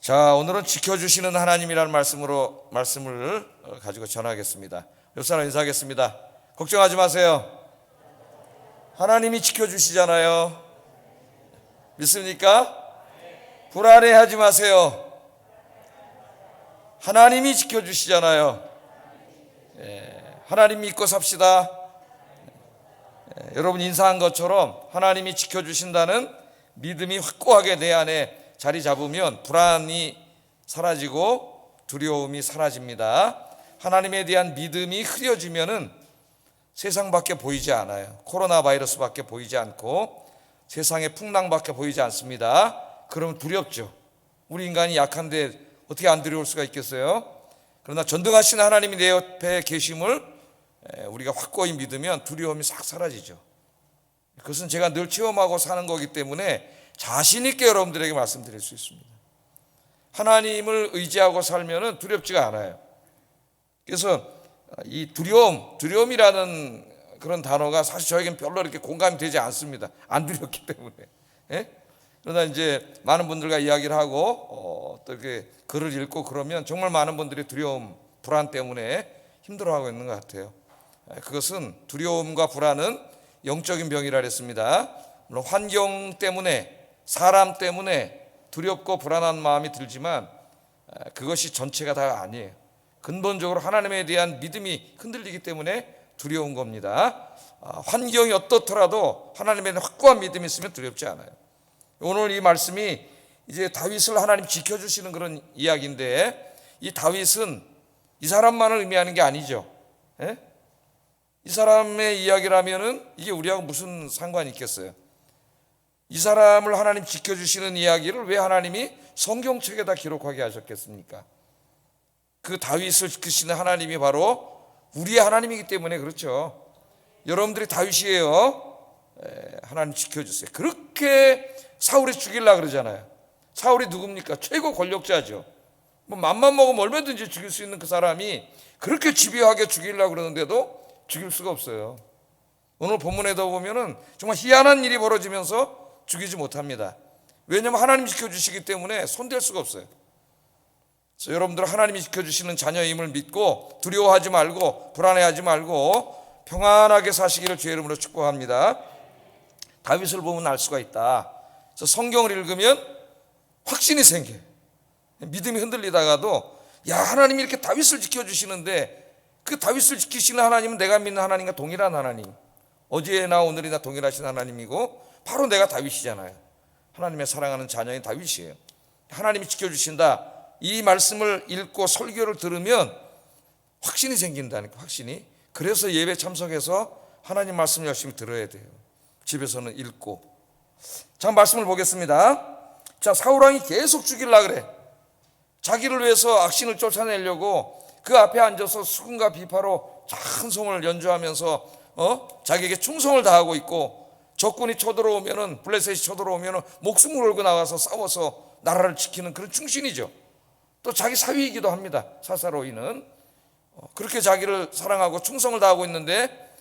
자, 오늘은 지켜주시는 하나님이라는 말씀을 가지고 전하겠습니다. 옆 사람 인사하겠습니다. 걱정하지 마세요. 하나님이 지켜주시잖아요. 믿습니까? 불안해하지 마세요. 하나님이 지켜주시잖아요. 하나님 믿고 삽시다. 여러분 인사한 것처럼 하나님이 지켜주신다는 믿음이 확고하게 내 안에 자리 잡으면 불안이 사라지고 두려움이 사라집니다. 하나님에 대한 믿음이 흐려지면은 세상밖에 보이지 않아요. 코로나 바이러스밖에 보이지 않고 세상의 풍랑밖에 보이지 않습니다. 그러면 두렵죠. 우리 인간이 약한데 어떻게 안 두려울 수가 있겠어요? 그러나 전능하신 하나님이 내 옆에 계심을 우리가 확고히 믿으면 두려움이 싹 사라지죠. 그것은 제가 늘 체험하고 사는 거기 때문에 자신 있게 여러분들에게 말씀드릴 수 있습니다. 하나님을 의지하고 살면 두렵지가 않아요. 그래서 이 두려움이라는 그런 단어가 사실 저에겐 별로 이렇게 공감이 되지 않습니다. 안 두렵기 때문에. 그러나 이제 많은 분들과 이야기를 하고 또 이렇게 글을 읽고 그러면 정말 많은 분들이 두려움, 불안 때문에 힘들어하고 있는 것 같아요. 그것은 두려움과 불안은 영적인 병이라 했습니다. 물론 환경 때문에 사람 때문에 두렵고 불안한 마음이 들지만 그것이 전체가 다 아니에요. 근본적으로 하나님에 대한 믿음이 흔들리기 때문에 두려운 겁니다. 환경이 어떻더라도 하나님에 대한 확고한 믿음이 있으면 두렵지 않아요. 오늘 이 말씀이 이제 다윗을 하나님 지켜주시는 그런 이야기인데, 이 다윗은 이 사람만을 의미하는 게 아니죠. 이 사람의 이야기라면은 이게 우리하고 무슨 상관이 있겠어요? 이 사람을 하나님 지켜주시는 이야기를 왜 하나님이 성경책에다 기록하게 하셨겠습니까? 그 다윗을 지키시는 하나님이 바로 우리의 하나님이기 때문에 그렇죠. 여러분들이 다윗이에요. 하나님 지켜주세요. 그렇게 사울이 죽이려고 그러잖아요. 사울이 누굽니까? 최고 권력자죠. 뭐 맘만 먹으면 얼마든지 죽일 수 있는 그 사람이 그렇게 집요하게 죽이려고 그러는데도 죽일 수가 없어요. 오늘 본문에도 보면은 정말 희한한 일이 벌어지면서 죽이지 못합니다. 왜냐하면 하나님 지켜주시기 때문에 손댈 수가 없어요. 그래서 여러분들 하나님이 지켜주시는 자녀임을 믿고 두려워하지 말고 불안해하지 말고 평안하게 사시기를 주의 이름으로 축복합니다. 다윗을 보면 알 수가 있다. 그래서 성경을 읽으면 확신이 생겨요. 믿음이 흔들리다가도 야, 하나님이 이렇게 다윗을 지켜주시는데 그 다윗을 지키시는 하나님은 내가 믿는 하나님과 동일한 하나님, 어제나 오늘이나 동일하신 하나님이고 바로 내가 다윗이잖아요. 하나님의 사랑하는 자녀인 다윗이에요. 하나님이 지켜주신다. 이 말씀을 읽고 설교를 들으면 확신이 생긴다니까, 확신이. 그래서 예배 참석해서 하나님 말씀을 열심히 들어야 돼요. 집에서는 읽고. 자, 말씀을 보겠습니다. 자, 사울왕이 계속 죽이려고 그래. 자기를 위해서 악신을 쫓아내려고 그 앞에 앉아서 수금과 비파로 찬송을 연주하면서 자기에게 충성을 다하고 있고, 적군이 쳐들어오면은, 블레셋이 쳐들어오면은 목숨을 걸고 나와서 싸워서 나라를 지키는 그런 충신이죠. 또 자기 사위이기도 합니다. 사사로이는 그렇게 자기를 사랑하고 충성을 다하고 있는데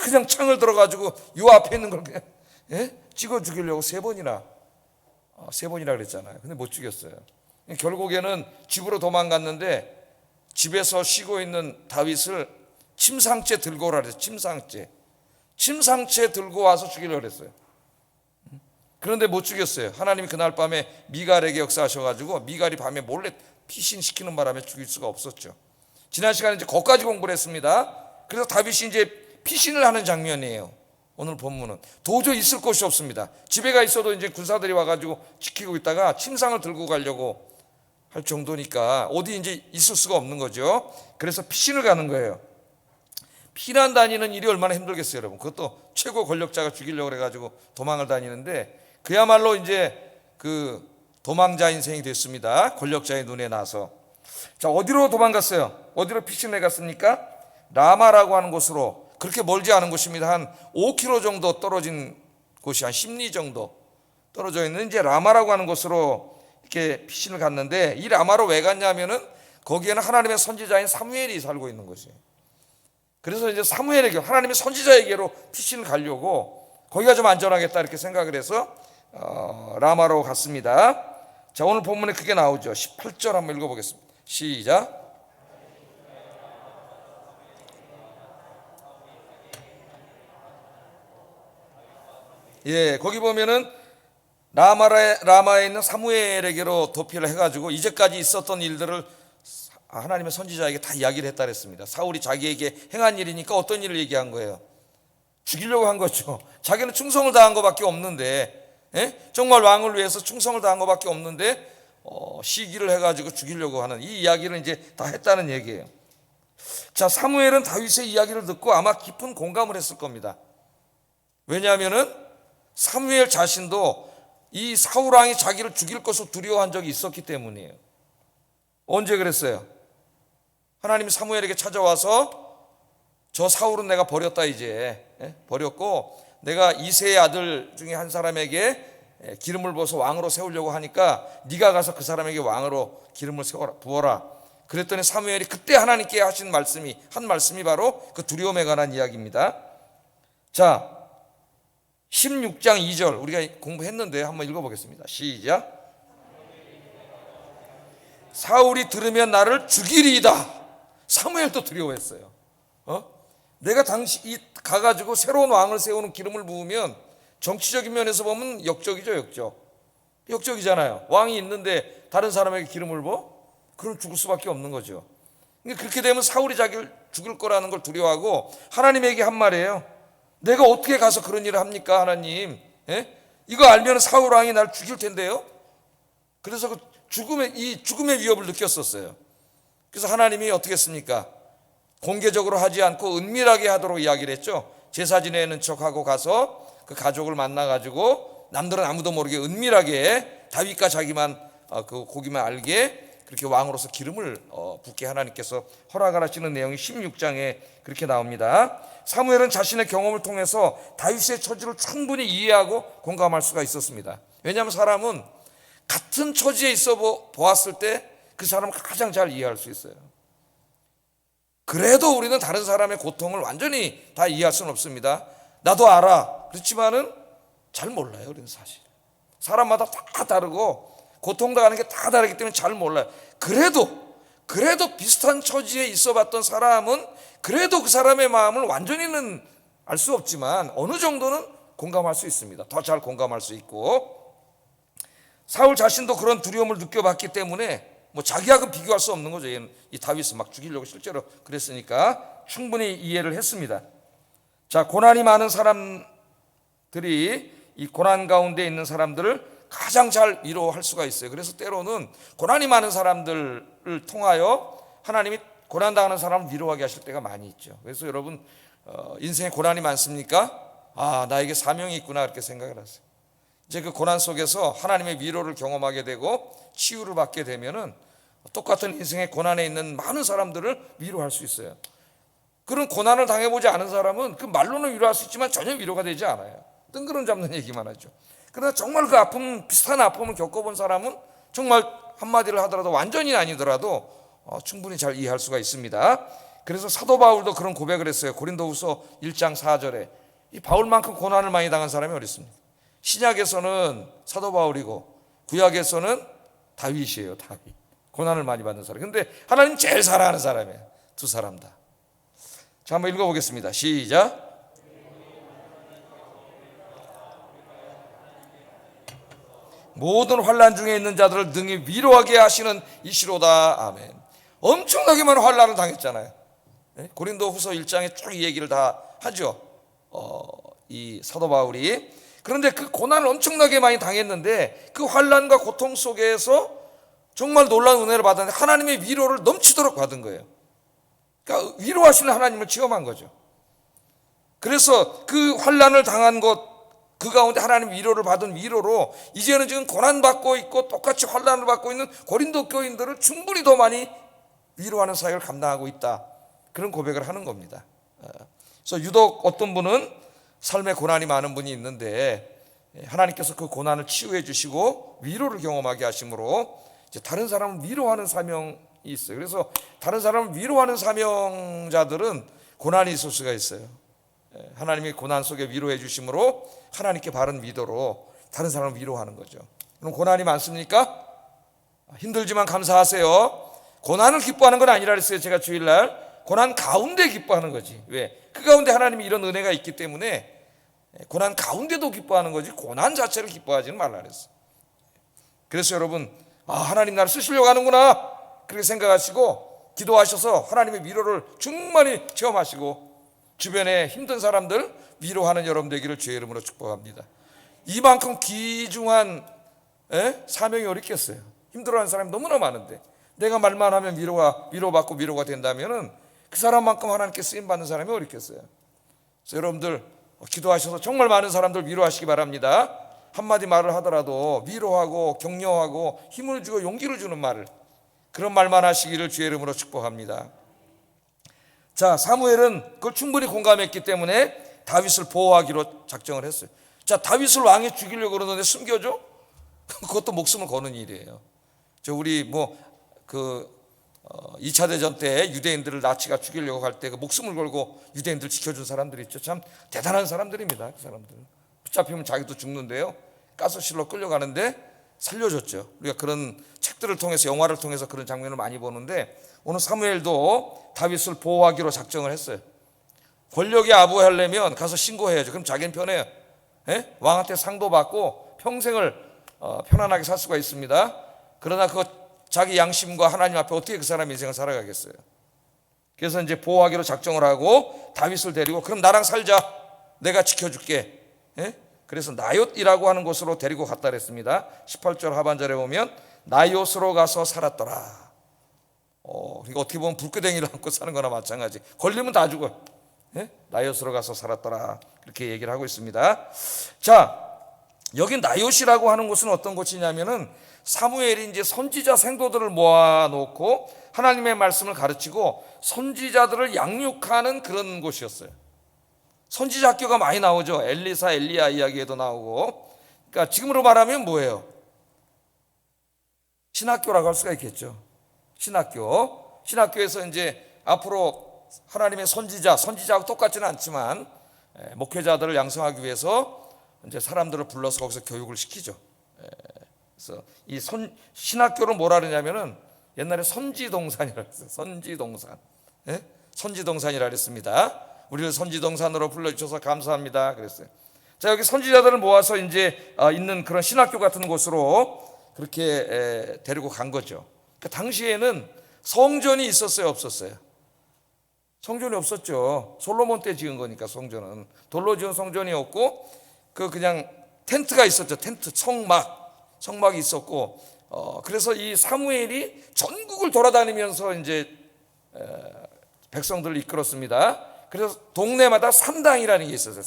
그냥 창을 들어가지고 요 앞에 있는 걸 그냥 찍어 죽이려고 세 번이나 그랬잖아요. 근데 못 죽였어요. 결국에는 집으로 도망갔는데 집에서 쉬고 있는 다윗을 침상째 들고 오라 그랬어요. 침상째 들고 와서 죽이려고 그랬어요. 그런데 못 죽였어요. 하나님이 그날 밤에 미갈에게 역사하셔가지고 미갈이 밤에 몰래 피신시키는 바람에 죽일 수가 없었죠. 지난 시간에 이제 거기까지 공부를 했습니다. 그래서 다윗이 이제 피신을 하는 장면이에요. 오늘 본문은 도저히 있을 곳이 없습니다. 집에가 있어도 이제 군사들이 와가지고 지키고 있다가 침상을 들고 가려고 할 정도니까 어디 이제 있을 수가 없는 거죠. 그래서 피신을 가는 거예요. 피난 다니는 일이 얼마나 힘들겠어요, 여러분. 그것도 최고 권력자가 죽이려고 그래가지고 도망을 다니는데 그야말로 이제 그 도망자 인생이 됐습니다. 권력자의 눈에 나서. 자, 어디로 도망갔어요? 어디로 피신해 갔습니까? 라마라고 하는 곳으로. 그렇게 멀지 않은 곳입니다. 한 5km 정도 떨어진 곳이, 한 10리 정도 떨어져 있는 이제 라마라고 하는 곳으로 이렇게 피신을 갔는데, 이 라마로 왜 갔냐면은 거기에는 하나님의 선지자인 사무엘이 살고 있는 곳이에요. 그래서 이제 사무엘에게, 하나님의 선지자에게로 피신을 가려고 거기가 좀 안전하겠다 이렇게 생각을 해서 라마로 갔습니다. 자, 오늘 본문에 그게 나오죠. 18절 한번 읽어보겠습니다. 시작. 예, 거기 보면은 라마에 있는 사무엘에게로 도피를 해가지고 이제까지 있었던 일들을 하나님의 선지자에게 다 이야기를 했다 그랬습니다. 사울이 자기에게 행한 일이니까 어떤 일을 얘기한 거예요? 죽이려고 한 거죠. 자기는 충성을 다한 것밖에 없는데, 정말 왕을 위해서 충성을 다한 것밖에 없는데 시기를 해가지고 죽이려고 하는 이 이야기를 이제 다 했다는 얘기예요. 자, 사무엘은 다윗의 이야기를 듣고 아마 깊은 공감을 했을 겁니다. 왜냐하면은 사무엘 자신도 이 사울 왕이 자기를 죽일 것을 두려워한 적이 있었기 때문이에요. 언제 그랬어요? 하나님이 사무엘에게 찾아와서 저 사울은 내가 버렸다 이제 버렸고 내가 이새의 아들 중에 한 사람에게 기름을 부어서 왕으로 세우려고 하니까 네가 가서 그 사람에게 왕으로 기름을 부어라. 그랬더니 사무엘이 그때 하나님께 하신 말씀이 한 말씀이 바로 그 두려움에 관한 이야기입니다. 자, 16장 2절 우리가 공부했는데 한번 읽어보겠습니다. 시작. 사울이 들으면 나를 죽이리이다. 사무엘도 두려워했어요. 내가 당시 가가지고 새로운 왕을 세우는 기름을 부으면 정치적인 면에서 보면 역적이죠. 역적이잖아요. 왕이 있는데 다른 사람에게 기름을 부어? 그럼 죽을 수밖에 없는 거죠. 그렇게 되면 사울이 자기를 죽일 거라는 걸 두려워하고 하나님에게 한 말이에요. 내가 어떻게 가서 그런 일을 합니까 하나님? 이거 알면 사울 왕이 날 죽일 텐데요. 그래서 그 죽음의 위협을 느꼈었어요. 그래서 하나님이 어떻게 했습니까? 공개적으로 하지 않고 은밀하게 하도록 이야기를 했죠. 제사 지내는 척하고 가서 그 가족을 만나가지고 남들은 아무도 모르게 은밀하게 다윗과 자기만 그 고기만 알게 그렇게 왕으로서 기름을 붓게 하나님께서 허락을 하시는 내용이 16장에 그렇게 나옵니다. 사무엘은 자신의 경험을 통해서 다윗의 처지를 충분히 이해하고 공감할 수가 있었습니다. 왜냐하면 사람은 같은 처지에 있어 보았을 때 그 사람을 가장 잘 이해할 수 있어요. 그래도 우리는 다른 사람의 고통을 완전히 다 이해할 수는 없습니다. 나도 알아. 그렇지만은 잘 몰라요. 우리는 사실 사람마다 다 다르고 고통당하는 게 다 다르기 때문에 잘 몰라요. 그래도 비슷한 처지에 있어 봤던 사람은 그래도 그 사람의 마음을 완전히는 알 수 없지만 어느 정도는 공감할 수 있습니다. 더 잘 공감할 수 있고, 사울 자신도 그런 두려움을 느껴봤기 때문에 뭐 자기하고 비교할 수 없는 거죠. 이 다윗을 막 죽이려고 실제로 그랬으니까 충분히 이해를 했습니다. 자, 고난이 많은 사람들이 이 고난 가운데 있는 사람들을 가장 잘 위로할 수가 있어요. 그래서 때로는 고난이 많은 사람들을 통하여 하나님이 고난당하는 사람을 위로하게 하실 때가 많이 있죠. 그래서 여러분 인생에 고난이 많습니까? 나에게 사명이 있구나 그렇게 생각을 하세요. 이제 그 고난 속에서 하나님의 위로를 경험하게 되고 치유를 받게 되면은 똑같은 인생의 고난에 있는 많은 사람들을 위로할 수 있어요. 그런 고난을 당해보지 않은 사람은 그 말로는 위로할 수 있지만 전혀 위로가 되지 않아요. 뜬구름 잡는 얘기만 하죠. 그러나 정말 그 아픔, 비슷한 아픔을 겪어본 사람은 정말 한마디를 하더라도 완전히 아니더라도 충분히 잘 이해할 수가 있습니다. 그래서 사도 바울도 그런 고백을 했어요. 고린도후서 1장 4절에 이 바울만큼 고난을 많이 당한 사람이 어디 있습니까? 신약에서는 사도 바울이고 구약에서는 다윗이에요. 다윗. 고난을 많이 받는 사람. 근데 하나님 제일 사랑하는 사람이에요. 두 사람 다. 자, 한번 읽어보겠습니다. 시작. 모든 환난 중에 있는 자들을 능히 위로하게 하시는 이시로다. 아멘. 엄청나게 많은 환난을 당했잖아요. 고린도후서 1장에 쭉 이 얘기를 다 하죠. 이 사도 바울이. 그런데 그 고난을 엄청나게 많이 당했는데 그 환난과 고통 속에서 정말 놀라운 은혜를 받았는데 하나님의 위로를 넘치도록 받은 거예요. 그러니까 위로하시는 하나님을 체험한 거죠. 그래서 그 환난을 당한 것 그 가운데 하나님 위로를 받은 위로로 이제는 지금 고난받고 있고 똑같이 환난을 받고 있는 고린도 교인들을 충분히 더 많이 위로하는 사역을 감당하고 있다. 그런 고백을 하는 겁니다. 그래서 유독 어떤 분은 삶에 고난이 많은 분이 있는데 하나님께서 그 고난을 치유해 주시고 위로를 경험하게 하심으로 이제 다른 사람을 위로하는 사명이 있어요. 그래서 다른 사람을 위로하는 사명자들은 고난이 있을 수가 있어요. 하나님이 고난 속에 위로해 주심으로 하나님께 바른 위로로 다른 사람을 위로하는 거죠. 그럼 고난이 많습니까? 힘들지만 감사하세요. 고난을 기뻐하는 건 아니라 그랬어요. 제가 주일날 고난 가운데 기뻐하는 거지. 왜? 그 가운데 하나님이 이런 은혜가 있기 때문에 고난 가운데도 기뻐하는 거지 고난 자체를 기뻐하지는 말라 그랬어요. 그래서 여러분, 하나님 나를 쓰시려고 하는구나 그렇게 생각하시고 기도하셔서 하나님의 위로를 충만히 체험하시고 주변에 힘든 사람들 위로하는 여러분 되기를 주의 이름으로 축복합니다. 이만큼 귀중한 사명이 어디 있겠어요. 힘들어하는 사람이 너무나 많은데 내가 말만 하면 위로받고 위로가 된다면은 그 사람만큼 하나님께 쓰임받는 사람이 어디 있겠어요. 그래서 여러분들 기도하셔서 정말 많은 사람들 위로하시기 바랍니다. 한마디 말을 하더라도 위로하고 격려하고 힘을 주고 용기를 주는 말을, 그런 말만 하시기를 주의 이름으로 축복합니다. 자, 사무엘은 그걸 충분히 공감했기 때문에 다윗을 보호하기로 작정을 했어요. 자, 다윗을 왕이 죽이려고 그러는데 숨겨줘? 그것도 목숨을 거는 일이에요. 우리 2차 대전 때 유대인들을 나치가 죽이려고 할 때 그 목숨을 걸고 유대인들 지켜준 사람들이 있죠. 참 대단한 사람들입니다. 그 사람들 붙잡히면 자기도 죽는데요, 가스실로 끌려가는데 살려줬죠. 우리가 그런 책들을 통해서, 영화를 통해서 그런 장면을 많이 보는데, 오늘 사무엘도 다윗을 보호하기로 작정을 했어요. 권력이 아부하려면 가서 신고해야죠. 그럼 자기는 편해요. 왕한테 상도 받고 평생을 편안하게 살 수가 있습니다. 그러나 그 자기 양심과 하나님 앞에 어떻게 그 사람의 인생을 살아가겠어요. 그래서 이제 보호하기로 작정을 하고 다윗을 데리고, 그럼 나랑 살자, 내가 지켜줄게. 그래서 나옳이라고 하는 곳으로 데리고 갔다 그랬습니다. 18절 하반절에 보면 나옳으로 가서 살았더라. 그러니까 어떻게 보면 불끄댕이를 안고 사는 거나 마찬가지. 걸리면 다 죽어요. 나옳으로 가서 살았더라, 그렇게 얘기를 하고 있습니다. 자, 여기 나옳이라고 하는 곳은 어떤 곳이냐면은 사무엘이 이제 선지자 생도들을 모아놓고 하나님의 말씀을 가르치고 선지자들을 양육하는 그런 곳이었어요. 선지자 학교가 많이 나오죠. 엘리사, 엘리야 이야기에도 나오고. 그러니까 지금으로 말하면 뭐예요? 신학교라고 할 수가 있겠죠. 신학교에서 이제 앞으로 하나님의 선지자하고 똑같지는 않지만 목회자들을 양성하기 위해서 이제 사람들을 불러서 거기서 교육을 시키죠. 그래서 이 신학교를 뭐라 그러냐면은 옛날에 선지동산이라고 했어요. 선지동산이라 그랬습니다. 우리를 선지동산으로 불러주셔서 감사합니다 그랬어요. 자, 여기 선지자들을 모아서 이제 있는 그런 신학교 같은 곳으로 그렇게 데리고 간 거죠. 그 당시에는 성전이 있었어요, 없었어요? 성전이 없었죠. 솔로몬 때 지은 거니까. 성전은 돌로 지은 성전이었고 그냥 텐트가 있었죠. 텐트, 성막이 있었고, 그래서 이 사무엘이 전국을 돌아다니면서 이제 백성들을 이끌었습니다. 그래서 동네마다 산당이라는 게 있었어요.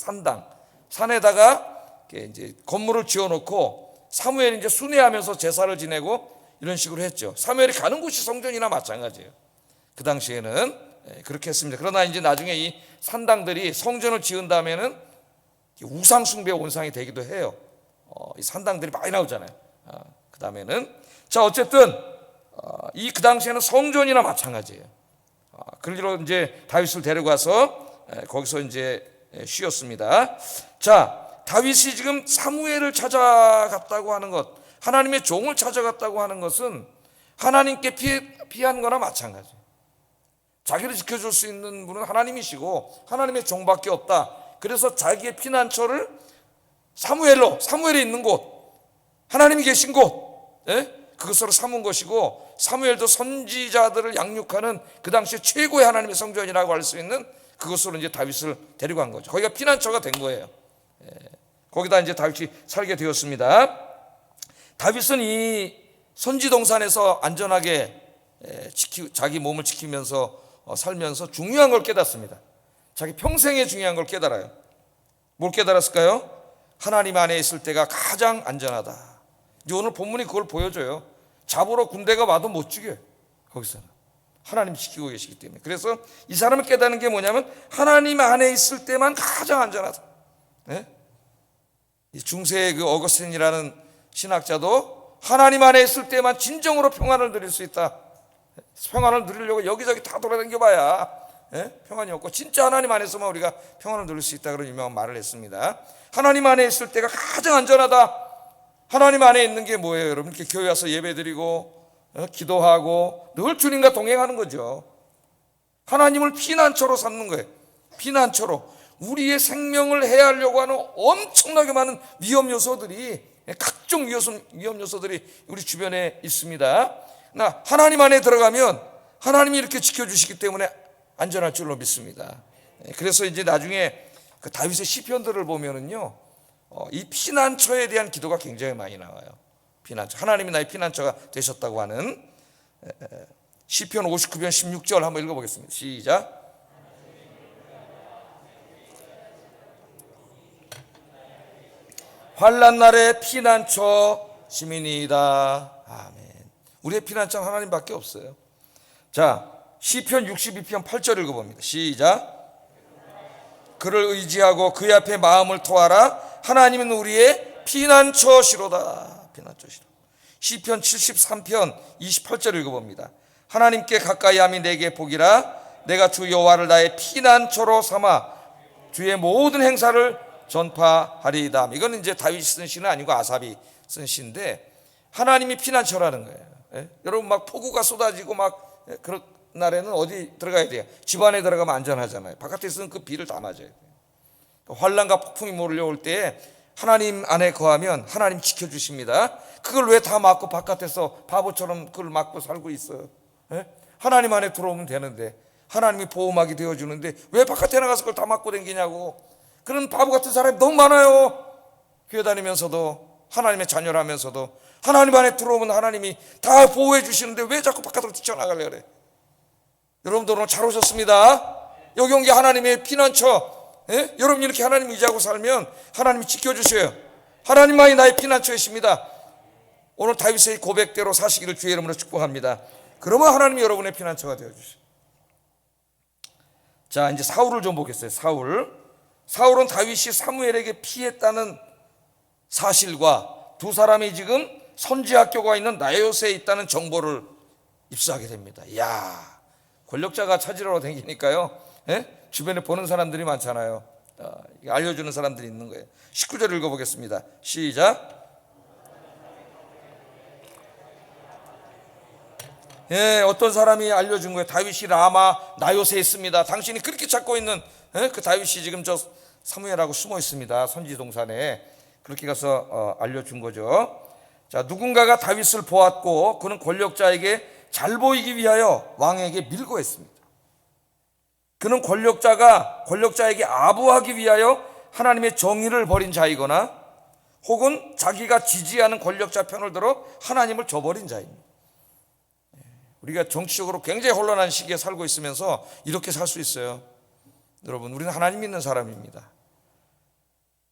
산에다가 이제 건물을 지어놓고 사무엘이 이제 순회하면서 제사를 지내고 이런 식으로 했죠. 사무엘이 가는 곳이 성전이나 마찬가지예요. 그 당시에는 그렇게 했습니다. 그러나 이제 나중에 이 산당들이 성전을 지은 다음에는 우상 숭배의 온상이 되기도 해요. 이 산당들이 많이 나오잖아요. 그 다음에는, 자, 어쨌든 그 당시에는 성전이나 마찬가지예요. 그러기로 이제 다윗을 데려가서 거기서 이제 쉬었습니다. 자, 다윗이 지금 사무엘을 찾아갔다고 하는 것, 하나님의 종을 찾아갔다고 하는 것은 하나님께 피한 거나 마찬가지예요. 자기를 지켜줄 수 있는 분은 하나님이시고 하나님의 종밖에 없다. 그래서 자기의 피난처를 사무엘이 있는 곳, 하나님이 계신 곳, 그것으로 삼은 것이고, 사무엘도 선지자들을 양육하는 그 당시 최고의 하나님의 성전이라고 할 수 있는 그것으로 이제 다윗을 데리고 간 거죠. 거기가 피난처가 된 거예요. 거기다 이제 다윗이 살게 되었습니다. 다윗은 이 선지동산에서 안전하게 자기 몸을 지키면서 살면서 중요한 걸 깨닫습니다. 자기 평생에 중요한 걸 깨달아요. 뭘 깨달았을까요? 하나님 안에 있을 때가 가장 안전하다. 이제 오늘 본문이 그걸 보여줘요. 잡으러 군대가 와도 못 죽여요. 거기서는 하나님이 지키고 계시기 때문에. 그래서 이 사람을 깨닫는 게 뭐냐면 하나님 안에 있을 때만 가장 안전하다. 이 중세의 그 어거스틴이라는 신학자도 하나님 안에 있을 때만 진정으로 평안을 누릴 수 있다. 평안을 누리려고 여기저기 다 돌아다녀봐야 평안이 없고, 진짜 하나님 안에서만 우리가 평안을 누릴 수 있다, 그런 유명한 말을 했습니다. 하나님 안에 있을 때가 가장 안전하다. 하나님 안에 있는 게 뭐예요, 여러분? 이렇게 교회 와서 예배드리고 기도하고 늘 주님과 동행하는 거죠. 하나님을 피난처로 삼는 거예요. 피난처로. 우리의 생명을 해하려고 하는 엄청나게 많은 위험 요소들이, 각종 위험 요소들이 우리 주변에 있습니다. 나 하나님 안에 들어가면 하나님이 이렇게 지켜주시기 때문에 안전할 줄로 믿습니다. 그래서 이제 나중에 그 다윗의 시편들을 보면은요, 이 피난처에 대한 기도가 굉장히 많이 나와요. 피난처, 하나님이 나의 피난처가 되셨다고 하는 시편 59편 16절 한번 읽어보겠습니다. 시작. 환난 날의 피난처 시민이다. 아멘. 우리의 피난처는 하나님밖에 없어요. 자, 시편 62편 8절 읽어봅니다. 시작. 그를 의지하고 그의 앞에 마음을 토하라. 하나님은 우리의 피난처시로다. 피난처시로. 시편 73편 28절 읽어봅니다. 하나님께 가까이 함이 내게 복이라. 내가 주 여호와를 나의 피난처로 삼아 주의 모든 행사를 전파하리이다. 이거는 이제 다윗이 쓴 시는 아니고 아삽이 쓴 시인데, 하나님이 피난처라는 거예요. 예? 여러분 막 폭우가 쏟아지고 막 그런 날에는 어디 들어가야 돼요? 집 안에 들어가면 안전하잖아요. 바깥에 있으면 그 비를 다 맞아야 돼요. 환난과 폭풍이 몰려올 때 하나님 안에 거하면 하나님 지켜주십니다. 그걸 왜 다 막고 바깥에서 바보처럼 그걸 막고 살고 있어요? 예? 하나님 안에 들어오면 되는데, 하나님이 보호막이 되어주는데 왜 바깥에 나가서 그걸 다 막고 다니냐고. 그런 바보 같은 사람이 너무 많아요. 교회 다니면서도, 하나님의 자녀라면서도 하나님 안에 들어오면 하나님이 다 보호해 주시는데 왜 자꾸 바깥으로 뛰쳐나가려고 그래? 여러분들 오늘 잘 오셨습니다. 여기 온 게 하나님의 피난처. 예? 여러분이 이렇게 하나님 의지하고 살면 하나님이 지켜주셔요. 하나님만이 나의 피난처이십니다. 오늘 다윗의 고백대로 사시기를 주의 이름으로 축복합니다. 그러면 하나님이 여러분의 피난처가 되어주셔요. 자, 이제 사울을 좀 보겠어요. 사울은 다윗이 사무엘에게 피했다는 사실과 두 사람이 지금 선지학교가 있는 나요스에 있다는 정보를 입수하게 됩니다. 이야, 권력자가 찾으러 다니니까요, 주변에 보는 사람들이 많잖아요. 알려주는 사람들이 있는 거예요. 19절 읽어보겠습니다. 시작. 어떤 사람이 알려준 거예요. 다윗이 라마 나요스에 있습니다. 당신이 그렇게 찾고 있는 그 다윗이 지금 저 사무엘하고 숨어 있습니다. 선지 동산에. 그렇게 가서 알려준 거죠. 자, 누군가가 다윗을 보았고 그는 권력자에게 잘 보이기 위하여 왕에게 밀고 했습니다. 그는 권력자에게 아부하기 위하여 하나님의 정의를 버린 자이거나 혹은 자기가 지지하는 권력자 편을 들어 하나님을 저버린 자입니다. 우리가 정치적으로 굉장히 혼란한 시기에 살고 있으면서 이렇게 살 수 있어요. 여러분, 우리는 하나님 믿는 사람입니다.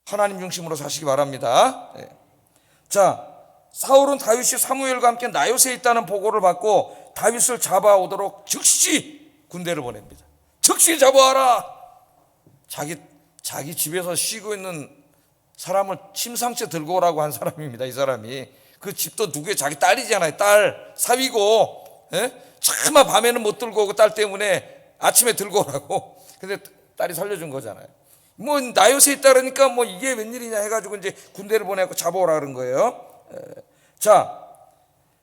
하나님 중심으로 사시기 바랍니다. 자, 사울은 다윗이 사무엘과 함께 나요스에 있다는 보고를 받고 다윗을 잡아오도록 즉시 군대를 보냅니다. 즉시 잡아와라. 자기 집에서 쉬고 있는 사람을 침상째 들고 오라고 한 사람입니다. 이 사람이. 그 집도 누구의 자기 딸이잖아요. 딸 사위고, 차마 밤에는 못 들고 오고 딸 때문에 아침에 들고 오라고. 근데 딸이 살려준 거잖아요. 뭐 나요스에 있다 그러니까 뭐 이게 웬일이냐 해가지고 이제 군대를 보내고 잡아오라 그런 거예요. 자,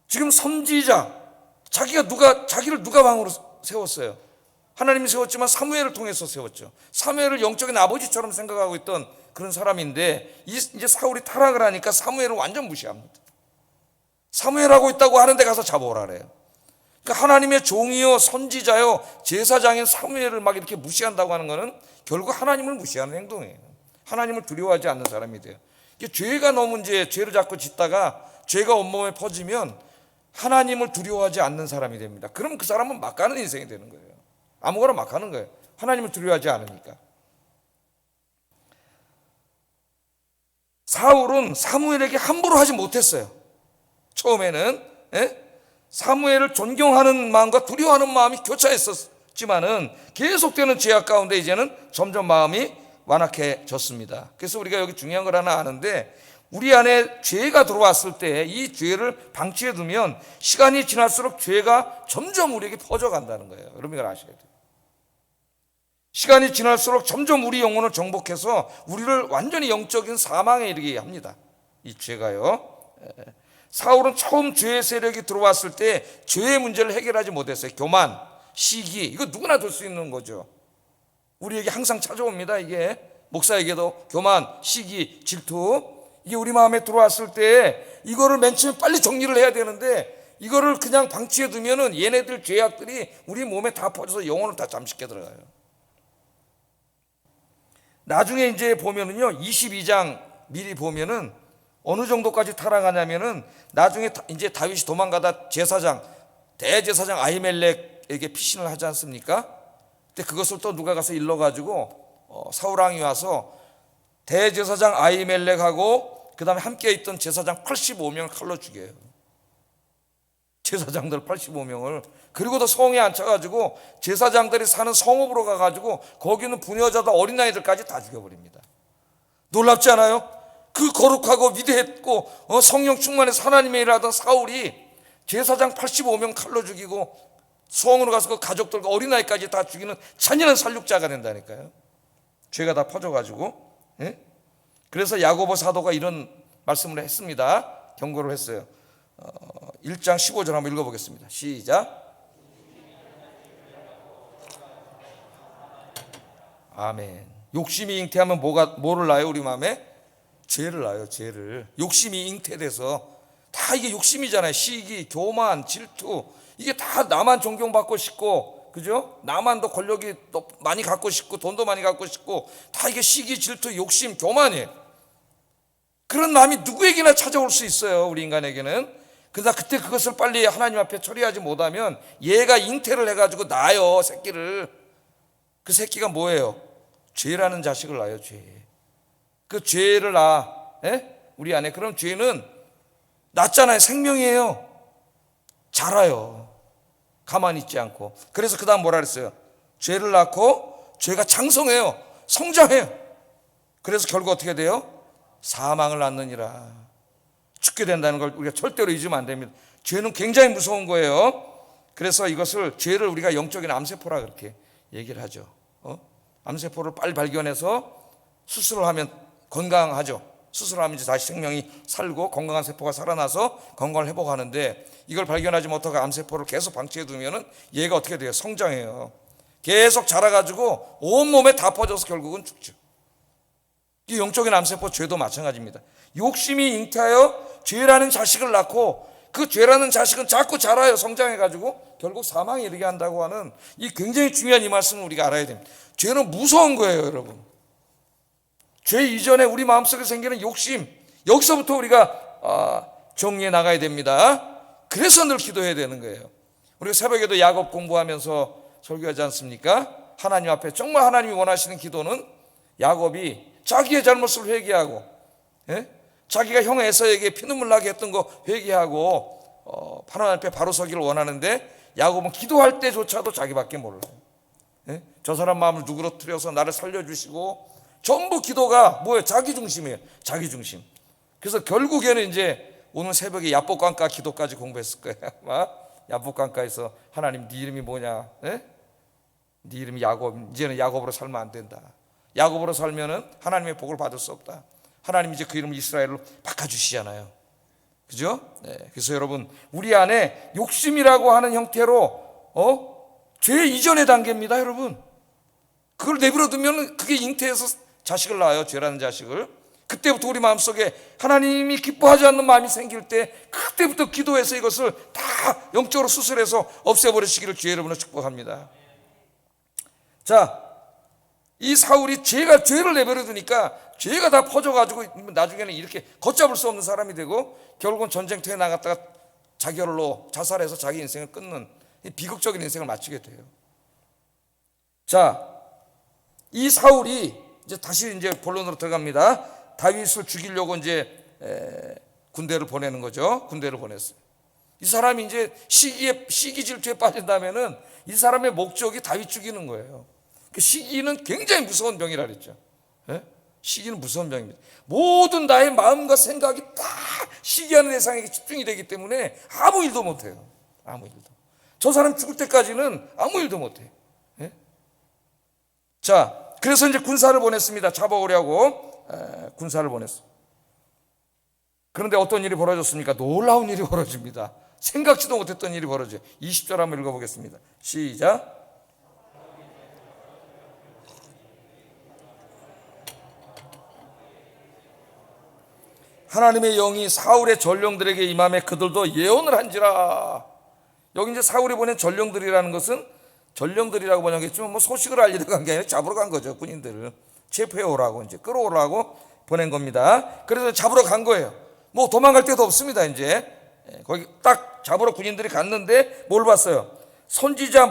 지금 선지자, 자기를 누가 왕으로 세웠어요? 하나님이 세웠지만 사무엘을 통해서 세웠죠. 사무엘을 영적인 아버지처럼 생각하고 있던 그런 사람인데 이제 사울이 타락을 하니까 사무엘을 완전 무시합니다. 사무엘하고 있다고 하는데 가서 잡아오라 그래요. 그러니까 하나님의 종이요 선지자요 제사장인 사무엘을 막 이렇게 무시한다고 하는 것은 결국 하나님을 무시하는 행동이에요. 하나님을 두려워하지 않는 사람이 돼요. 죄가 너무 이제 죄를 자꾸 짓다가 죄가 온몸에 퍼지면 하나님을 두려워하지 않는 사람이 됩니다. 그럼 그 사람은 막 가는 인생이 되는 거예요. 아무거나 막 하는 거예요. 하나님을 두려워하지 않으니까. 사울은 사무엘에게 함부로 하지 못했어요. 처음에는 사무엘을 존경하는 마음과 두려워하는 마음이 교차했었지만은 계속되는 죄악 가운데 이제는 점점 마음이 완악해졌습니다. 그래서 우리가 여기 중요한 걸 하나 아는데, 우리 안에 죄가 들어왔을 때 이 죄를 방치해 두면 시간이 지날수록 죄가 점점 우리에게 퍼져간다는 거예요. 여러분 이걸 아셔야 돼요. 시간이 지날수록 점점 우리 영혼을 정복해서 우리를 완전히 영적인 사망에 이르게 합니다. 이 죄가요. 사울은 처음 죄의 세력이 들어왔을 때 죄의 문제를 해결하지 못했어요. 교만, 시기, 이거 누구나 될 수 있는 거죠. 우리에게 항상 찾아옵니다. 이게 목사에게도 교만, 시기, 질투, 이게 우리 마음에 들어왔을 때 이거를 맨 처음에 빨리 정리를 해야 되는데 이거를 그냥 방치해 두면은 얘네들 죄악들이 우리 몸에 다 퍼져서 영혼을 다 잠식해 들어가요. 나중에 이제 보면은요, 22장 미리 보면은 어느 정도까지 타락하냐면은 나중에 이제 다윗이 도망가다 대제사장 아히멜렉에게 피신을 하지 않습니까? 근데 그것을 또 누가 가서 일러가지고 사울 왕이 와서 대제사장 아히멜렉하고 그 다음에 함께 있던 제사장 85명을 칼로 죽여요. 제사장들 85명을. 그리고도 성에 앉혀가지고 제사장들이 사는 성읍으로 가가지고 거기는 부녀자도 어린아이들까지 다 죽여버립니다. 놀랍지 않아요? 그 거룩하고 위대했고 성령 충만해서 하나님의 일을 하던 사울이 제사장 85명 칼로 죽이고 성으로 가서 그 가족들과 어린아이까지 다 죽이는 잔인한 살육자가 된다니까요. 죄가 다 퍼져가지고. 그래서 야고보 사도가 이런 말씀을 했습니다. 경고를 했어요. 1장 15절 한번 읽어보겠습니다. 시작. 아멘. 욕심이 잉태하면 뭐를 낳아요? 우리 마음에? 죄를 낳아요. 죄를. 욕심이 잉태돼서 다 이게 욕심이잖아요. 시기, 교만, 질투, 이게 다 나만 존경받고 싶고, 그죠? 나만 더 권력이 더 많이 갖고 싶고 돈도 많이 갖고 싶고, 다 이게 시기, 질투, 욕심, 교만이에요. 그런 마음이 누구에게나 찾아올 수 있어요. 우리 인간에게는. 그러나 그때 그것을 빨리 하나님 앞에 처리하지 못하면 얘가 잉태를 해가지고 낳아요. 새끼를. 그 새끼가 뭐예요? 죄라는 자식을 낳아요. 죄. 그 죄를 낳아. 우리 안에. 그럼 죄는 낳잖아요. 생명이에요. 자라요. 가만히 있지 않고. 그래서 그 다음 뭐라 그랬어요? 죄를 낳고 죄가 장성해요. 성장해요. 그래서 결국 어떻게 돼요? 사망을 낳느니라. 죽게 된다는 걸 우리가 절대로 잊으면 안 됩니다. 죄는 굉장히 무서운 거예요. 그래서 이것을, 죄를 우리가 영적인 암세포라 그렇게 얘기를 하죠. 암세포를 빨리 발견해서 수술을 하면 건강하죠. 수술하면 이제 다시 생명이 살고 건강한 세포가 살아나서 건강을 회복하는데, 이걸 발견하지 못하고 암세포를 계속 방치해 두면은 얘가 어떻게 돼요? 성장해요. 계속 자라가지고 온몸에 다 퍼져서 결국은 죽죠. 이 영적인 암세포, 죄도 마찬가지입니다. 욕심이 잉태하여 죄라는 자식을 낳고 그 죄라는 자식은 자꾸 자라요. 성장해가지고 결국 사망에 이르게 한다고 하는 이 굉장히 중요한 이 말씀을 우리가 알아야 됩니다. 죄는 무서운 거예요, 여러분. 죄 이전에 우리 마음속에 생기는 욕심, 여기서부터 우리가 정리해 나가야 됩니다. 그래서 늘 기도해야 되는 거예요. 우리가 새벽에도 야곱 공부하면서 설교하지 않습니까? 하나님 앞에 정말 하나님이 원하시는 기도는 야곱이 자기의 잘못을 회개하고, 자기가 형 에서에게 피눈물 나게 했던 거 회개하고 하나님 앞에 바로 서기를 원하는데, 야곱은 기도할 때조차도 자기밖에 몰라요. 저 사람 마음을 누그러뜨려서 나를 살려주시고, 전부 기도가 뭐예요? 자기 중심이에요. 자기 중심. 그래서 결국에는 이제 오늘 새벽에 야복강가 기도까지 공부했을 거예요. 아마 야복강가에서 하나님 네 이름이 뭐냐? 네 이름이 야곱. 이제는 야곱으로 살면 안 된다. 야곱으로 살면은 하나님의 복을 받을 수 없다. 하나님 이제 그 이름을 이스라엘로 바꿔주시잖아요. 그죠? 그래서 여러분, 우리 안에 욕심이라고 하는 형태로 죄 이전의 단계입니다, 여러분. 그걸 내버려 두면 그게 잉태해서 자식을 낳아요. 죄라는 자식을. 그때부터 우리 마음속에 하나님이 기뻐하지 않는 마음이 생길 때, 그때부터 기도해서 이것을 다 영적으로 수술해서 없애버리시기를 주의 이름으로 축복합니다. 자, 이 사울이 죄를 내버려 두니까 죄가 다 퍼져가지고 나중에는 이렇게 걷잡을 수 없는 사람이 되고, 결국은 전쟁터에 나갔다가 자결로 자살해서 자기 인생을 끊는 비극적인 인생을 마치게 돼요. 자, 이 사울이 이제 다시 이제 본론으로 들어갑니다. 다윗을 죽이려고 이제 군대를 보내는 거죠. 군대를 보냈어요. 이 사람이 이제 시기 질투에 빠진다면은 이 사람의 목적이 다윗 죽이는 거예요. 그 시기는 굉장히 무서운 병이라 그랬죠. 시기는 무서운 병입니다. 모든 나의 마음과 생각이 다 시기하는 대상에게 집중이 되기 때문에 아무 일도 못해요. 아무 일도. 저 사람 죽을 때까지는 아무 일도 못해요. 자, 그래서 이제 군사를 보냈습니다. 잡아오려고 군사를 보냈어요. 그런데 어떤 일이 벌어졌습니까? 놀라운 일이 벌어집니다. 생각지도 못했던 일이 벌어져요. 20절 한번 읽어보겠습니다. 시작. 하나님의 영이 사울의 전령들에게 임함에 그들도 예언을 한지라. 여기 이제 사울이 보낸 전령들이라는 것은, 전령들이라고 번역했지만 뭐 소식을 알리러 간 게 아니라 잡으러 간 거죠. 군인들을 체포해 오라고, 이제 끌어오라고 보낸 겁니다. 그래서 잡으러 간 거예요. 뭐 도망갈 데도 없습니다. 이제 거기 딱 잡으러 군인들이 갔는데 뭘 봤어요? 선지자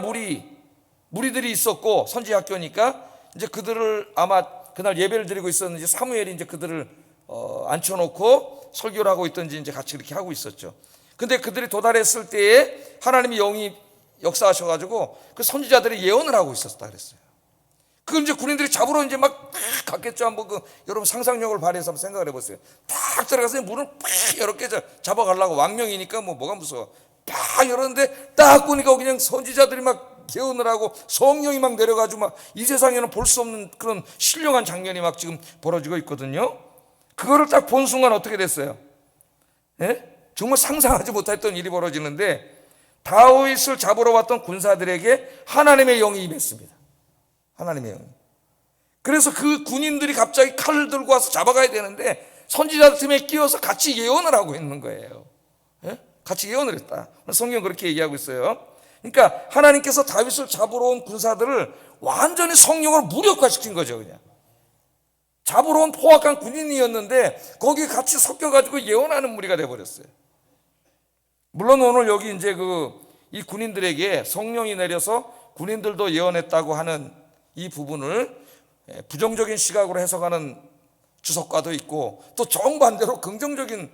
무리들이 있었고, 선지 학교니까 이제 그들을 아마 그날 예배를 드리고 있었는지 사무엘이 이제 그들을 앉혀놓고 설교를 하고 있던지 이제 같이 그렇게 하고 있었죠. 근데 그들이 도달했을 때에 하나님의 영이 역사하셔가지고 그 선지자들이 예언을 하고 있었다 그랬어요. 그걸 이제 군인들이 잡으러 이제 막 갔겠죠. 한번 여러분 상상력을 발휘해서 한번 생각을 해보세요. 딱 들어가서 문을 팍 이렇게 잡아가려고, 왕명이니까 뭐가 무서워. 딱 열었는데 딱 보니까 그냥 선지자들이 막 예언을 하고 성령이 막 내려가지고 막 이 세상에는 볼 수 없는 그런 신령한 장면이 막 지금 벌어지고 있거든요. 그거를 딱 본 순간 어떻게 됐어요? 예? 정말 상상하지 못했던 일이 벌어지는데, 다윗을 잡으러 왔던 군사들에게 하나님의 영이 임했습니다. 하나님의 영이. 그래서 그 군인들이 갑자기 칼을 들고 와서 잡아가야 되는데 선지자들 틈에 끼어서 같이 예언을 하고 있는 거예요. 예? 같이 예언을 했다. 성경 그렇게 얘기하고 있어요. 그러니까 하나님께서 다윗을 잡으러 온 군사들을 완전히 성령으로 무력화시킨 거죠. 그냥 잡으러 온 포악한 군인이었는데 거기에 같이 섞여가지고 예언하는 무리가 돼버렸어요. 물론 오늘 여기 이제 이 군인들에게 성령이 내려서 군인들도 예언했다고 하는 이 부분을 부정적인 시각으로 해석하는 주석가도 있고, 또 정반대로 긍정적인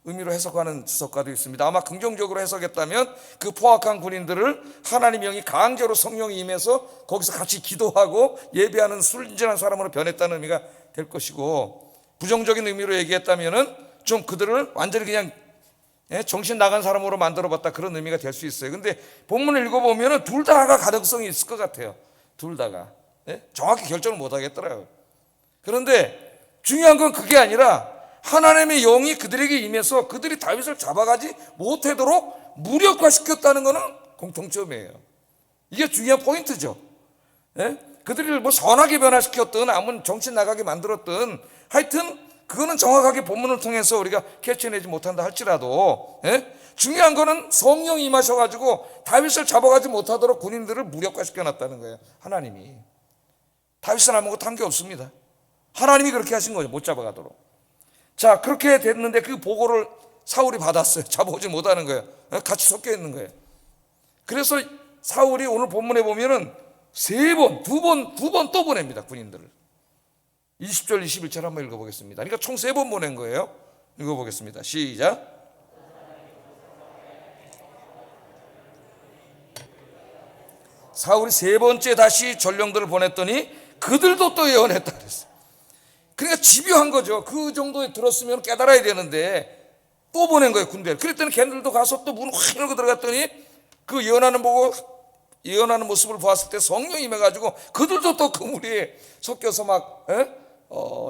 의미로 해석하는 주석가도 있습니다. 아마 긍정적으로 해석했다면 그 포악한 군인들을 하나님의 영이 강제로 성령이 임해서 거기서 같이 기도하고 예배하는 순진한 사람으로 변했다는 의미가 될 것이고, 부정적인 의미로 얘기했다면은 좀 그들을 완전히 그냥 정신 나간 사람으로 만들어봤다, 그런 의미가 될 수 있어요. 근데 본문을 읽어보면은 둘 다가 가능성이 있을 것 같아요. 둘 다가 정확히 결정을 못 하겠더라고요. 그런데 중요한 건 그게 아니라 하나님의 영이 그들에게 임해서 그들이 다윗을 잡아가지 못하도록 무력화시켰다는 것은 공통점이에요. 이게 중요한 포인트죠. 그들을 뭐 선하게 변화시켰든 아무튼 정신 나가게 만들었든 하여튼 그거는 정확하게 본문을 통해서 우리가 캐치내지 못한다 할지라도 중요한 거는 성령이 임하셔가지고 다윗을 잡아가지 못하도록 군인들을 무력화시켜놨다는 거예요. 하나님이. 다윗은 아무것도 한 게 없습니다. 하나님이 그렇게 하신 거죠. 못 잡아가도록. 자, 그렇게 됐는데 그 보고를 사울이 받았어요. 잡아오지 못하는 거예요. 같이 섞여 있는 거예요. 그래서 사울이 오늘 본문에 보면은 두 번 또 보냅니다. 군인들을. 20절 21절 한번 읽어보겠습니다. 그러니까 총 3번 보낸 거예요. 읽어보겠습니다. 시작. 사울이 3번째 다시 전령들을 보냈더니 그들도 또 예언했다 그랬어요. 그러니까 집요한 거죠. 그 정도에 들었으면 깨달아야 되는데 또 보낸 거예요, 군대를. 그랬더니 걔들도 가서 또 문을 확 열고 들어갔더니 그 예언하는 모습을 보았을 때 성령이 임해가지고 그들도 또 그 무리에 섞여서 막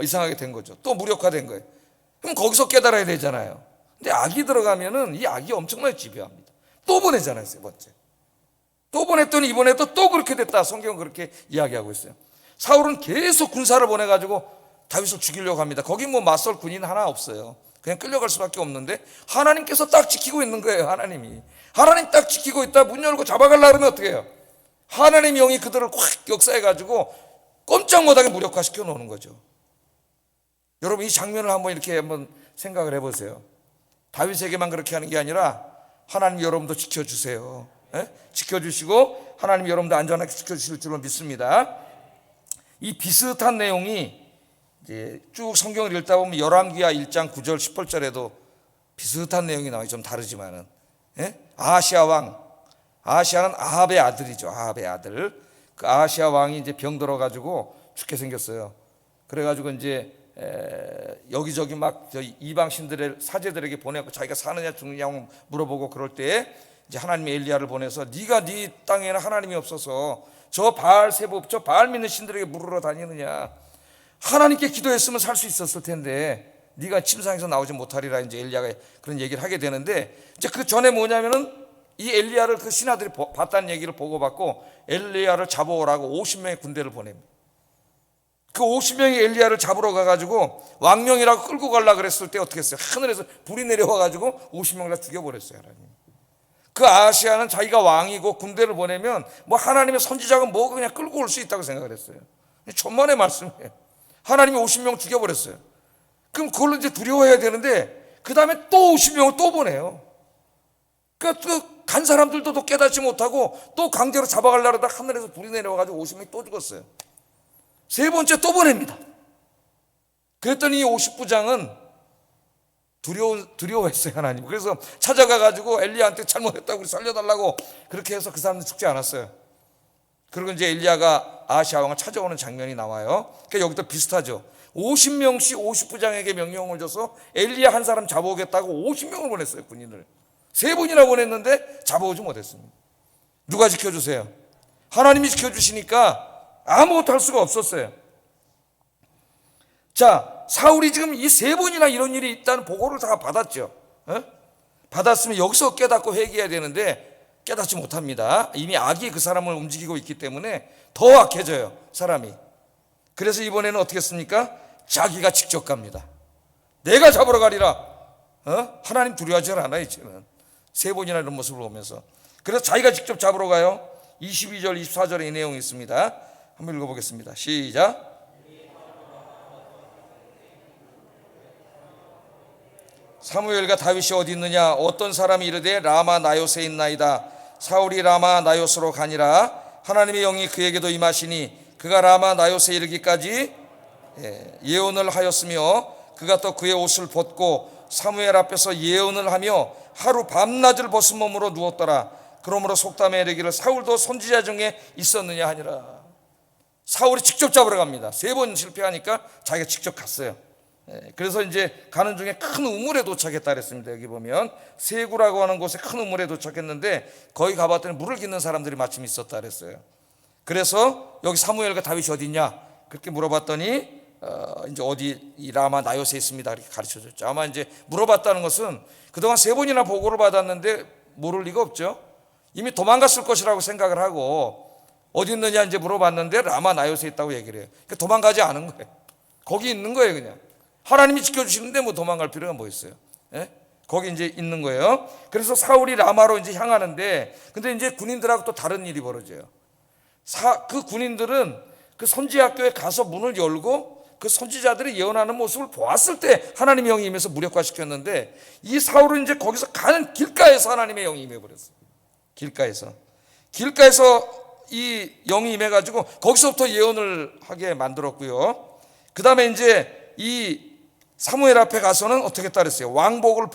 이상하게 된 거죠. 또 무력화된 거예요. 그럼 거기서 깨달아야 되잖아요. 근데 악이 들어가면은 이 악이 엄청나게 집요합니다. 또 보내잖아요, 3번째. 또 보냈더니 이번에도 또 그렇게 됐다. 성경은 그렇게 이야기하고 있어요. 사울은 계속 군사를 보내가지고 다윗을 죽이려고 합니다. 거기 뭐 맞설 군인 하나 없어요. 그냥 끌려갈 수밖에 없는데 하나님께서 딱 지키고 있는 거예요. 하나님 딱 지키고 있다. 문 열고 잡아가려고 하면 어떻게 해요? 하나님의 영이 그들을 확 역사해가지고 꼼짝 못하게 무력화시켜 놓는 거죠. 여러분, 이 장면을 한번 생각을 해보세요. 다윗에게만 그렇게 하는 게 아니라 하나님 여러분도 지켜주세요. 지켜주시고 하나님 여러분도 안전하게 지켜주실 줄로 믿습니다. 이 비슷한 내용이 이제 쭉 성경을 읽다 보면 열왕기하 1장 9절 18절에도 비슷한 내용이 나와요. 좀 다르지만은 아하시아 왕, 아하시아는 아합의 아들이죠. 아합의 아들. 그 아하시아 왕이 이제 병 들어가지고 죽게 생겼어요. 그래가지고 이제 여기저기 막 이방 신들의 사제들에게 보내고 자기가 사느냐 죽느냐 물어보고 그럴 때 이제 하나님이 엘리야를 보내서 네가 네 땅에는 하나님이 없어서 저 바알 세법, 저 바알 믿는 신들에게 물으러 다니느냐. 하나님께 기도했으면 살 수 있었을 텐데 네가 침상에서 나오지 못하리라 이제 엘리야가 그런 얘기를 하게 되는데, 이제 그 전에 뭐냐면은 이 엘리야를 그 신하들이 봤다는 얘기를 보고받고 엘리야를 잡아오라고 50명의 군대를 보냅니다. 그 50명이 엘리야를 잡으러 가가지고 왕명이라고 끌고 가려고 그랬을 때 어떻게 했어요? 하늘에서 불이 내려와가지고 50명을 다 죽여버렸어요. 하나님. 그 아하시야는 자기가 왕이고 군대를 보내면 뭐 하나님의 선지자가 뭐 그냥 끌고 올 수 있다고 생각을 했어요. 천만의 말씀이에요. 하나님이 50명 죽여버렸어요. 그럼 그걸로 이제 두려워해야 되는데 그 다음에 또 50명을 또 보내요. 그러니까 간 사람들도 또 깨닫지 못하고 또 강제로 잡아가려고 하다가 하늘에서 불이 내려와가지고 50명이 또 죽었어요. 세 번째 또 보냅니다. 그랬더니 이 50부장은 두려워했어요, 하나님. 그래서 찾아가가지고 엘리야한테 잘못했다고 우리 살려달라고 그렇게 해서 그 사람은 죽지 않았어요. 그리고 이제 엘리야가 아하시야 왕을 찾아오는 장면이 나와요. 그러니까 여기도 비슷하죠. 50명씩 50부장에게 명령을 줘서 엘리야 한 사람 잡아오겠다고 50명을 보냈어요, 군인을. 세 번이나 보냈는데 잡아오지 못했습니다. 누가 지켜주세요? 하나님이 지켜주시니까 아무것도 할 수가 없었어요. 자, 사울이 지금 이 세 번이나 이런 일이 있다는 보고를 다 받았죠. 받았으면 여기서 깨닫고 회개해야 되는데 깨닫지 못합니다. 이미 악이 그 사람을 움직이고 있기 때문에 더 악해져요, 사람이. 그래서 이번에는 어떻게 했습니까? 자기가 직접 갑니다. 내가 잡으러 가리라. 하나님 두려워하지 않아요, 이제는. 세 번이나 이런 모습을 보면서. 그래서 자기가 직접 잡으러 가요. 22절, 24절에 이 내용이 있습니다. 한번 읽어보겠습니다. 시작. 사무엘과 다윗이 어디 있느냐? 어떤 사람이 이르되 라마 나요스에 있나이다. 사울이 라마 나요스로 가니라. 하나님의 영이 그에게도 임하시니 그가 라마 나요스에 이르기까지 예언을 하였으며 그가 또 그의 옷을 벗고 사무엘 앞에서 예언을 하며 하루 밤낮을 벗은 몸으로 누웠더라. 그러므로 속담에 이르기를 사울도 선지자 중에 있었느냐 하니라. 사울이 직접 잡으러 갑니다. 세 번 실패하니까 자기가 직접 갔어요. 그래서 이제 가는 중에 큰 우물에 도착했다 그랬습니다. 여기 보면 세구라고 하는 곳에 큰 우물에 도착했는데 거기 가봤더니 물을 깃는 사람들이 마침 있었다 그랬어요. 그래서 여기 사무엘과 다윗이 어디 있냐 그렇게 물어봤더니 이제 어디 이 라마 나요스에 있습니다 이렇게 가르쳐줬죠. 아마 이제 물어봤다는 것은 그동안 세 번이나 보고를 받았는데 모를 리가 없죠. 이미 도망갔을 것이라고 생각을 하고 어디 있느냐 이제 물어봤는데 라마 나요스에 있다고 얘기를 해요. 그러니까 도망가지 않은 거예요. 거기 있는 거예요. 그냥 하나님이 지켜주시는데 뭐 도망갈 필요가 뭐 있어요? 거기 이제 있는 거예요. 그래서 사울이 라마로 이제 향하는데 근데 이제 군인들하고 또 다른 일이 벌어져요. 그 군인들은 그 선지학교에 가서 문을 열고 그 선지자들이 예언하는 모습을 보았을 때 하나님의 영이 임해서 무력화시켰는데 이 사울은 이제 거기서 가는 길가에서 하나님의 영이 임해버렸어요. 길가에서 이 영이 임해가지고 거기서부터 예언을 하게 만들었고요. 그 다음에 이제 이 사무엘 앞에 가서는 어떻게 했다 그랬어요? 왕복을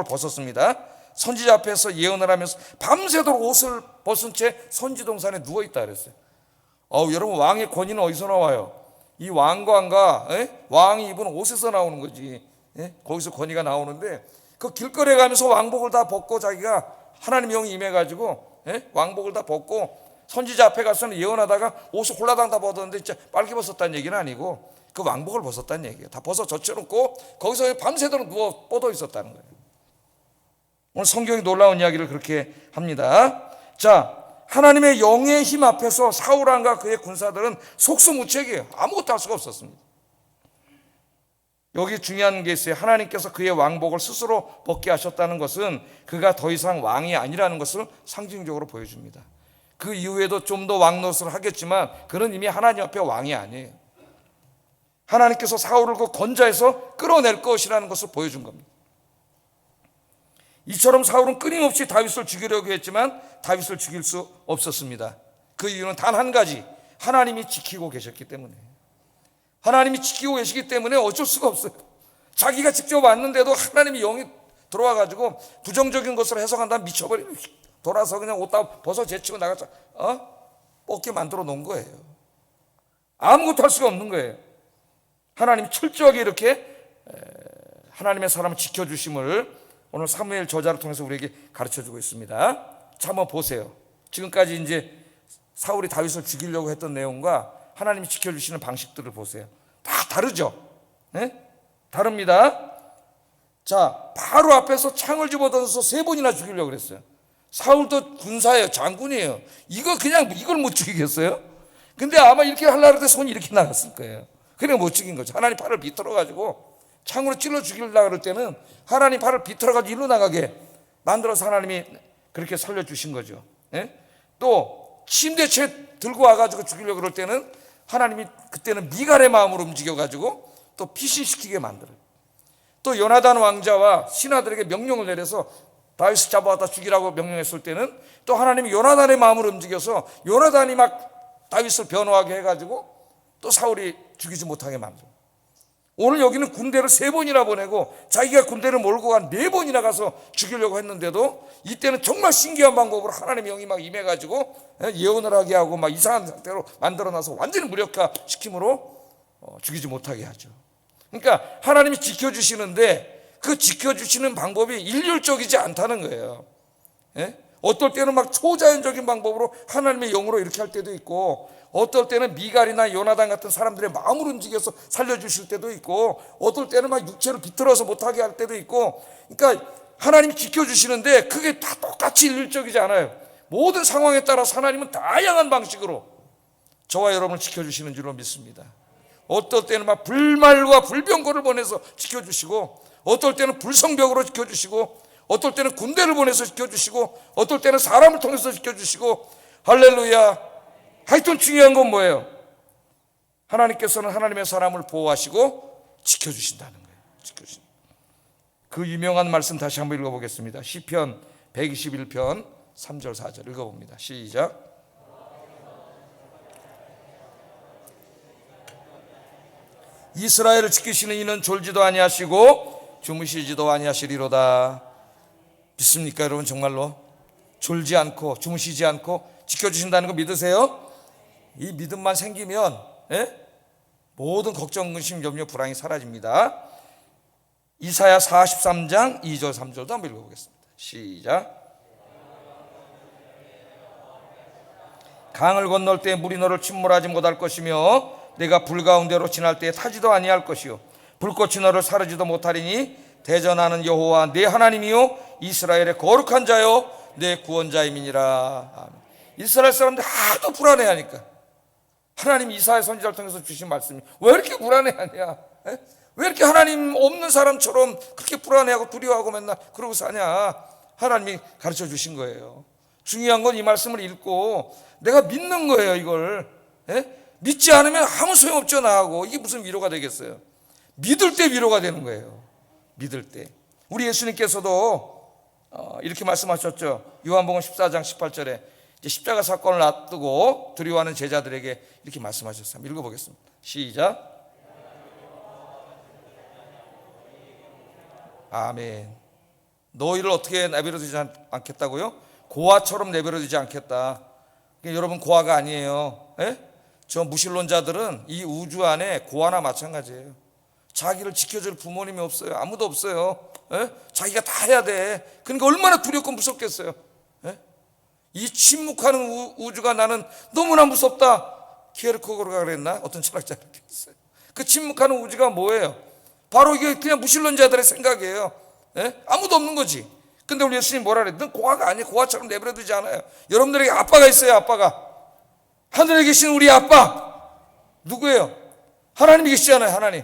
벗었습니다. 선지자 앞에서 예언을 하면서 밤새도록 옷을 벗은 채 선지동산에 누워있다 그랬어요. 여러분 왕의 권위는 어디서 나와요? 이 왕관과 왕이 입은 옷에서 나오는 거지. 거기서 권위가 나오는데 그 길거리에 가면서 왕복을 다 벗고 자기가 하나님의 영이 임해가지고 왕복을 다 벗고 선지자 앞에 가서는 예언하다가 옷을 홀라당 다 벗었는데 진짜 빨개 벗었다는 얘기는 아니고 그 왕복을 벗었다는 얘기예요. 다 벗어 젖혀놓고 거기서 밤새도록 누워 뻗어 있었다는 거예요. 오늘 성경이 놀라운 이야기를 그렇게 합니다. 자, 하나님의 영의 힘 앞에서 사울 왕과 그의 군사들은 속수무책이에요. 아무것도 할 수가 없었습니다. 여기 중요한 게 있어요. 하나님께서 그의 왕복을 스스로 벗게 하셨다는 것은 그가 더 이상 왕이 아니라는 것을 상징적으로 보여줍니다. 그 이후에도 좀 더 왕노릇을 하겠지만 그는 이미 하나님 앞에 왕이 아니에요. 하나님께서 사울을 그 권좌에서 끌어낼 것이라는 것을 보여준 겁니다. 이처럼 사울은 끊임없이 다윗을 죽이려고 했지만 다윗을 죽일 수 없었습니다. 그 이유는 단 한 가지, 하나님이 지키고 계셨기 때문에. 하나님이 지키고 계시기 때문에 어쩔 수가 없어요. 자기가 직접 왔는데도 하나님이 영이 들어와가지고 부정적인 것을 해석한다면 미쳐버리면 돌아서 그냥 옷 다 벗어 제치고 나가서 뽑게 만들어 놓은 거예요. 아무것도 할 수가 없는 거예요. 하나님이 철저하게 이렇게 하나님의 사람을 지켜주심을 오늘 사무엘 저자를 통해서 우리에게 가르쳐주고 있습니다. 자, 한번 보세요. 지금까지 이제 사울이 다윗을 죽이려고 했던 내용과 하나님이 지켜주시는 방식들을 보세요. 다 다르죠? 다릅니다. 자, 바로 앞에서 창을 집어던져서 3번이나 죽이려고 그랬어요. 사울도 군사예요. 장군이에요. 이걸 못 죽이겠어요? 근데 아마 이렇게 하려고 할 때 손이 이렇게 나갔을 거예요. 그냥 못 죽인 거죠. 하나님 팔을 비틀어가지고 창으로 찔러 죽이려고 그럴 때는 하나님 팔을 비틀어가지고 일로 나가게 만들어서 하나님이 그렇게 살려주신 거죠. 예? 또 침대채 들고 와가지고 죽이려고 그럴 때는 하나님이 그때는 미갈의 마음으로 움직여가지고 또 피신시키게 만들어요. 또 요나단 왕자와 신하들에게 명령을 내려서 다윗을 잡아왔다 죽이라고 명령했을 때는 또 하나님이 요나단의 마음으로 움직여서 요나단이 막 다윗을 변호하게 해가지고 또 사울이 죽이지 못하게 만들어요. 오늘 여기는 군대를 3번이나 보내고 자기가 군대를 몰고 간 4번이나 가서 죽이려고 했는데도 이때는 정말 신기한 방법으로 하나님의 영이 막 임해가지고 예언을 하게 하고 막 이상한 상태로 만들어놔서 완전히 무력화시킴으로 죽이지 못하게 하죠. 그러니까 하나님이 지켜주시는데 그 지켜주시는 방법이 일률적이지 않다는 거예요. 예? 어떨 때는 막 초자연적인 방법으로 하나님의 영으로 이렇게 할 때도 있고, 어떨 때는 미갈이나 요나단 같은 사람들의 마음을 움직여서 살려주실 때도 있고, 어떨 때는 막 육체로 비틀어서 못하게 할 때도 있고. 그러니까 하나님이 지켜주시는데 그게 다 똑같이 일률적이지 않아요. 모든 상황에 따라서 하나님은 다양한 방식으로 저와 여러분을 지켜주시는 줄로 믿습니다. 어떨 때는 막 불말과 불병거를 보내서 지켜주시고, 어떨 때는 불성벽으로 지켜주시고, 어떨 때는 군대를 보내서 지켜주시고, 어떨 때는 사람을 통해서 지켜주시고. 할렐루야. 하여튼 중요한 건 뭐예요? 하나님께서는 하나님의 사람을 보호하시고 지켜주신다는 거예요. 지켜주신다. 그 유명한 말씀 다시 한번 읽어보겠습니다. 시편 121편 3절 4절 읽어봅니다. 시작. 이스라엘을 지키시는 이는 졸지도 아니하시고 주무시지도 아니하시리로다. 믿습니까 여러분? 정말로 졸지 않고 주무시지 않고 지켜주신다는 거 믿으세요? 이 믿음만 생기면 모든 걱정, 근심, 염려, 불안이 사라집니다. 이사야 43장 2절 3절도 한번 읽어보겠습니다. 시작. 강을 건널 때 물이 너를 침몰하지 못할 것이며 내가 불 가운데로 지날 때 타지도 아니할 것이요 불꽃이 너를 사르지도 못하리니 대전하는 여호와 내 하나님이요 이스라엘의 거룩한 자요 내 구원자임이니라. 아멘. 이스라엘 사람들 하도 불안해하니까 하나님 이사야 선지자를 통해서 주신 말씀이 왜 이렇게 불안해하냐? 왜 이렇게 하나님 없는 사람처럼 그렇게 불안해하고 두려워하고 맨날 그러고 사냐? 하나님이 가르쳐 주신 거예요. 중요한 건 이 말씀을 읽고 내가 믿는 거예요. 이걸 믿지 않으면 아무 소용없죠. 나하고 이게 무슨 위로가 되겠어요? 믿을 때 위로가 되는 거예요. 믿을 때. 우리 예수님께서도 이렇게 말씀하셨죠. 요한복음 14장 18절에 이제 십자가 사건을 앞두고 두려워하는 제자들에게 이렇게 말씀하셨어요. 읽어보겠습니다. 시작. 아멘. 너희를 어떻게 내버려두지 않겠다고요? 고아처럼 내버려두지 않겠다. 그러니까 여러분 고아가 아니에요. 저 무신론자들은 이 우주 안에 고아나 마찬가지예요. 자기를 지켜줄 부모님이 없어요. 아무도 없어요. 자기가 다 해야 돼. 그러니까 얼마나 두렵고 무섭겠어요. 이 침묵하는 우주가 나는 너무나 무섭다. 키에르케고르가 그랬나? 어떤 철학자가 그렇게 했어요. 그 침묵하는 우주가 뭐예요? 바로 이게 그냥 무신론자들의 생각이에요. 아무도 없는 거지. 근데 우리 예수님 뭐라 그래? 넌 고아가 아니야. 고아처럼 내버려두지 않아요. 여러분들에게 아빠가 있어요. 아빠가. 하늘에 계신 우리 아빠 누구예요? 하나님이 계시잖아요. 하나님.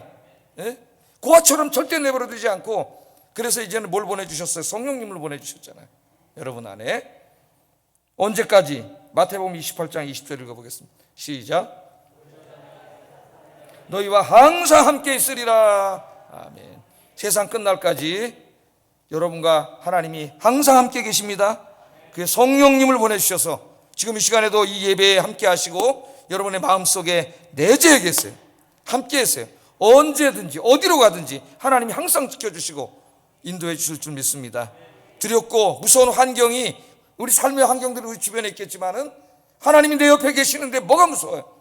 고아처럼 절대 내버려두지 않고, 그래서 이제는 뭘 보내주셨어요? 성령님을 보내주셨잖아요. 여러분 안에. 언제까지? 마태복음 28장 20절 읽어보겠습니다. 시작. 너희와 항상 함께 있으리라. 아멘. 세상 끝날까지 여러분과 하나님이 항상 함께 계십니다. 그 성령님을 보내주셔서 지금 이 시간에도 이 예배에 함께 하시고 여러분의 마음속에 내재해 계세요. 함께 계세요. 언제든지 어디로 가든지 하나님이 항상 지켜주시고 인도해 주실 줄 믿습니다. 두렵고 무서운 환경이 우리 삶의 환경들이 우리 주변에 있겠지만은 하나님이 내 옆에 계시는데 뭐가 무서워요?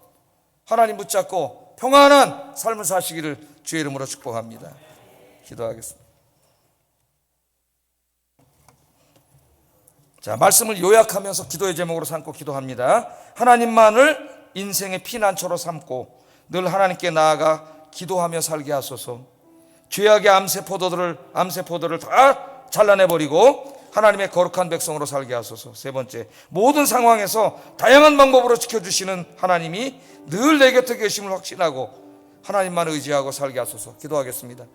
하나님 붙잡고 평안한 삶을 사시기를 주의 이름으로 축복합니다. 기도하겠습니다. 자, 말씀을 요약하면서 기도의 제목으로 삼고 기도합니다. 하나님만을 인생의 피난처로 삼고 늘 하나님께 나아가 기도하며 살게 하소서. 죄악의 암세포들을 다 잘라내버리고 하나님의 거룩한 백성으로 살게 하소서. 세 번째, 모든 상황에서 다양한 방법으로 지켜주시는 하나님이 늘 내 곁에 계심을 확신하고 하나님만 의지하고 살게 하소서. 기도하겠습니다.